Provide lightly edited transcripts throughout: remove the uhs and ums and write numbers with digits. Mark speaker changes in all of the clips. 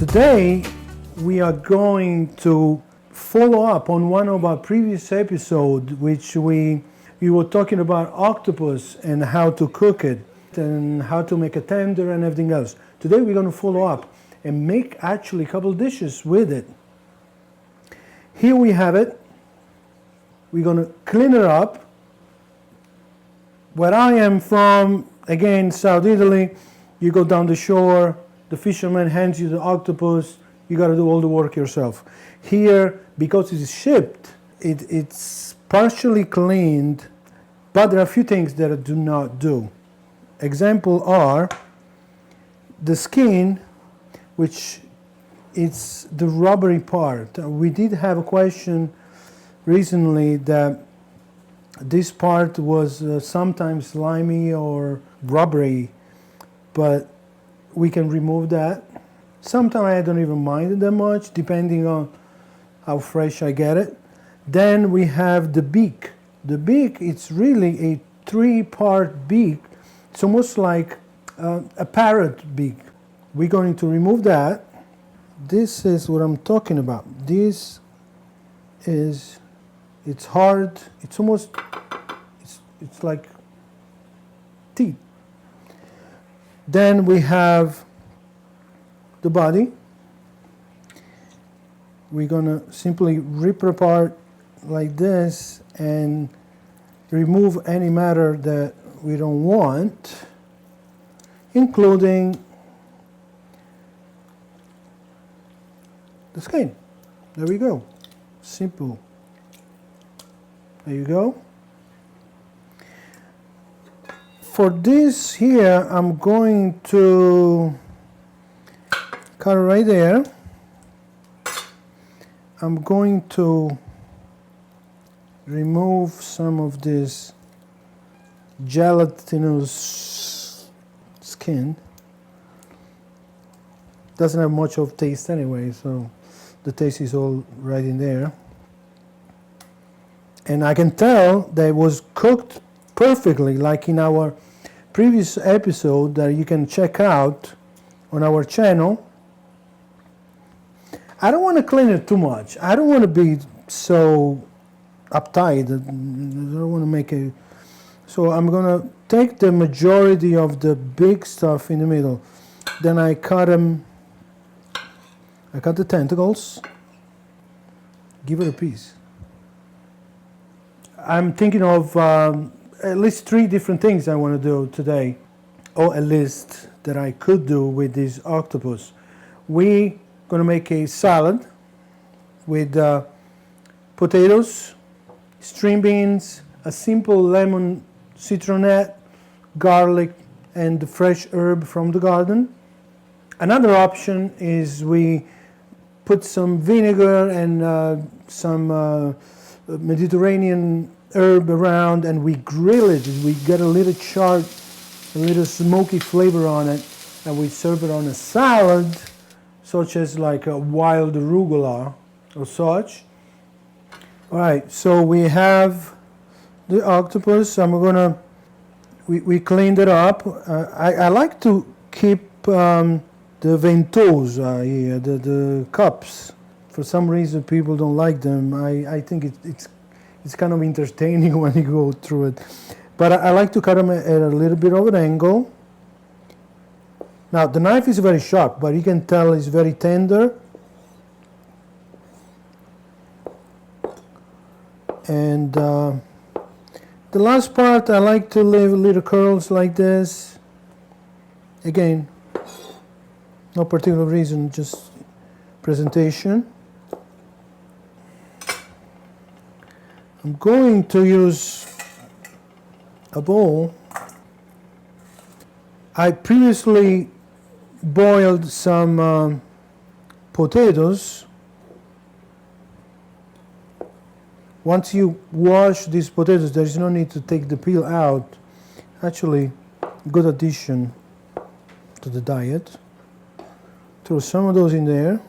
Speaker 1: Today we are going to follow up on one of our previous episodes, which we were talking about octopus and how to cook it and how to make a tender and everything else. Today we're going to follow up and make actually a couple dishes with it. Here we have it. We're going to clean it up. Where I am from, again, South Italy, you go down the shore, the fisherman hands you the octopus, you got to do all the work yourself. Here, because it is shipped, it's partially cleaned, but there are a few things that I do not do. Example are the skin, which is the rubbery part. We did have a question recently that this part was sometimes slimy or rubbery, but we can remove that. Sometimes I don't even mind it that much, depending on how fresh I get it. Then we have the beak. The beak, it's really a three-part beak. It's almost like a parrot beak. We're going to remove that. This is what I'm talking about. This is, it's hard. It's almost, it's like teeth. Then we have the body. We're gonna simply rip it apart like this and remove any matter that we don't want, including the skin. There we go. Simple. There you go. For this here, I'm going to cut it right there. I'm going to remove some of this gelatinous skin. Doesn't have much of taste anyway, so the taste is all right in there. And I can tell that it was cooked perfectly, like in our previous episode that you can check out on our channel. I don't want to clean it too much. I don't want to be so uptight. I don't want to make it. So I'm going to take the majority of the big stuff in the middle. Then I cut them. I cut the tentacles. Give it a piece. I'm thinking of at least 3 different things I want to do today, or at least that I could do with this octopus. We're going to make a salad with potatoes, string beans, a simple lemon citronette, garlic, and the fresh herb from the garden. Another option is we put some vinegar and some Mediterranean herb around and we grill it. We get a little charred, a little smoky flavor on it, and we serve it on a salad, such as like a wild arugula or such. All right, so we have the octopus. We cleaned it up. I like to keep the ventosa here, the cups. For some reason, people don't like them. I think it's kind of entertaining when you go through it. But I like to cut them at a little bit of an angle. Now, the knife is very sharp, but you can tell it's very tender. And the last part, I like to leave little curls like this. Again, no particular reason, just presentation. I'm going to use a bowl. I previously boiled some potatoes. Once you wash these potatoes, there is no need to take the peel out. Actually, good addition to the diet. Throw some of those in there.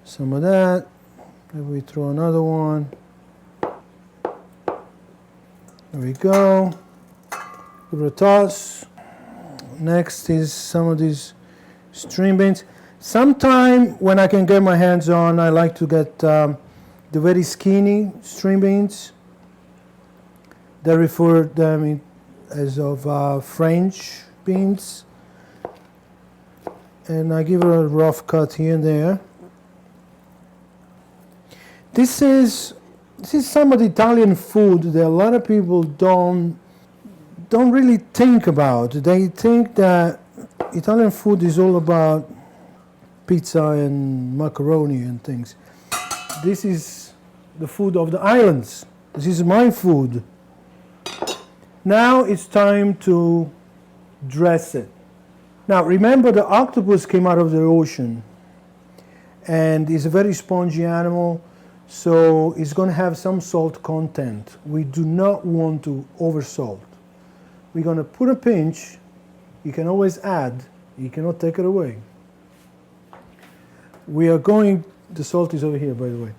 Speaker 1: Some of that. Then we throw another one. There we go. Give it a toss. Next is some of these string beans. Sometime when I can get my hands on, I like to get the very skinny string beans. They refer them as of French beans. And I give it a rough cut here and there. This is some of the Italian food that a lot of people don't really think about. They think that Italian food is all about pizza and macaroni and things. This is the food of the islands. This is my food. Now it's time to dress it. Now remember, the octopus came out of the ocean and is a very spongy animal, so it's going to have some salt content. We do not want to oversalt. We're going to put a pinch. You can always add. You cannot take it away. We are going, the salt is over here, by the way.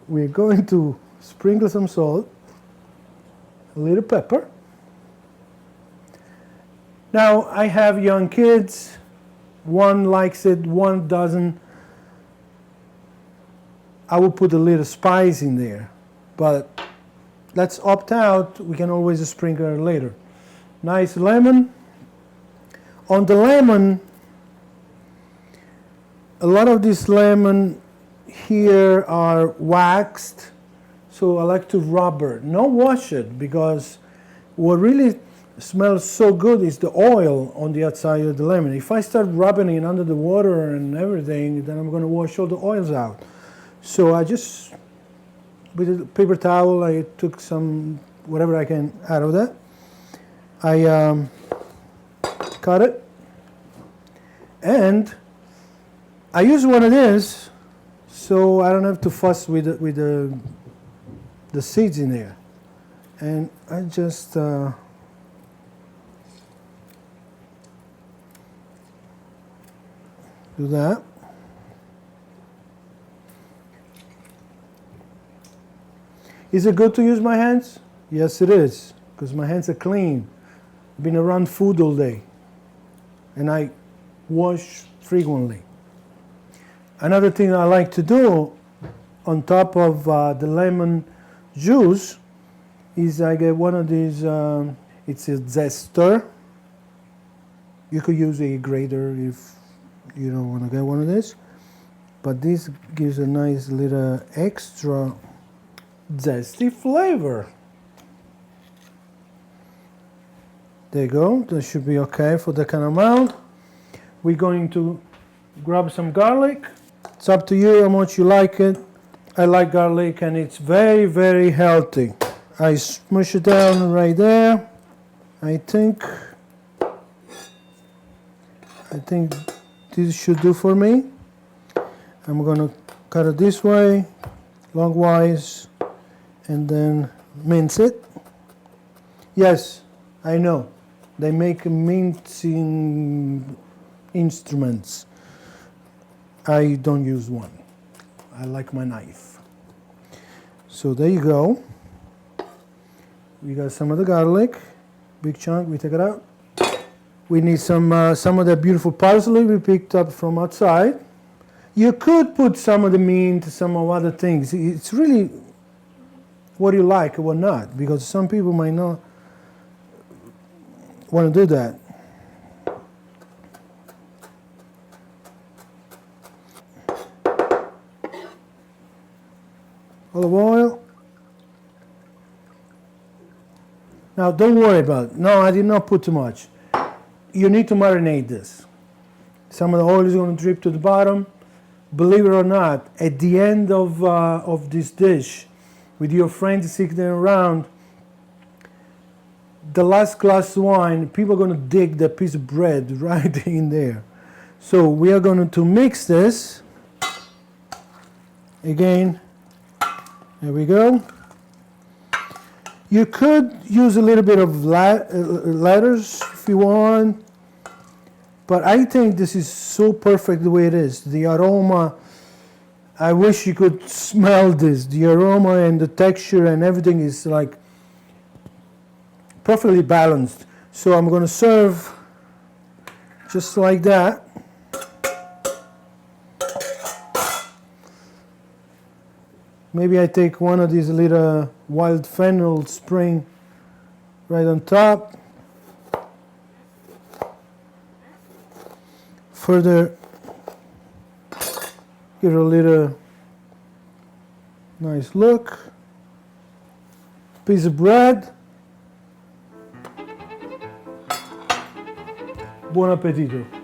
Speaker 1: We're going to sprinkle some salt, a little pepper. Now, I have young kids. One likes it, one doesn't. I will put a little spice in there, but let's opt out. We can always sprinkle it later. Nice lemon. On the lemon, a lot of this lemon here are waxed, so I like to rub it. Not wash it, because what really smells so good is the oil on the outside of the lemon. If I start rubbing it under the water and everything, then I'm going to wash all the oils out. So I just, with a paper towel, I took some, whatever I can out of that. I cut it, and I use one of these, so I don't have to fuss with the seeds in there. And I just do that. Is it good to use my hands? Yes, it is, because my hands are clean. I've been around food all day, and I wash frequently. Another thing I like to do on top of the lemon juice is I get one of these, it's a zester. You could use a grater if you don't want to get one of these, but this gives a nice little extra zesty flavor. There you go. That should be okay for the kind of amount. We're going to grab some garlic. It's up to you how much you like it. I like garlic, and it's very, very healthy. I smush it down right there. I think this should do for me. I'm gonna cut it this way, longwise, and then mince it. Yes, I know. They make mincing instruments. I don't use one. I like my knife. So there you go. We got some of the garlic, big chunk. We take it out. We need some of that beautiful parsley we picked up from outside. You could put some of the mint, some of other things. It's really what you like or what not, because some people might not want to do that. Olive oil. Now don't worry about it. No, I did not put too much. You need to marinate this. Some of the oil is going to drip to the bottom. Believe it or not, at the end of this dish, with your friends sitting around, the last glass of wine, people are going to dig that piece of bread right in there. So we are going to mix this. Again, there we go. You could use a little bit of lettuce if you want, but I think this is so perfect the way it is. The aroma, I wish you could smell this. The aroma and the texture and everything is like perfectly balanced. So I'm going to serve just like that. Maybe I take one of these little wild fennel spring right on top. Further, give it a little nice look. Piece of bread. Buon appetito.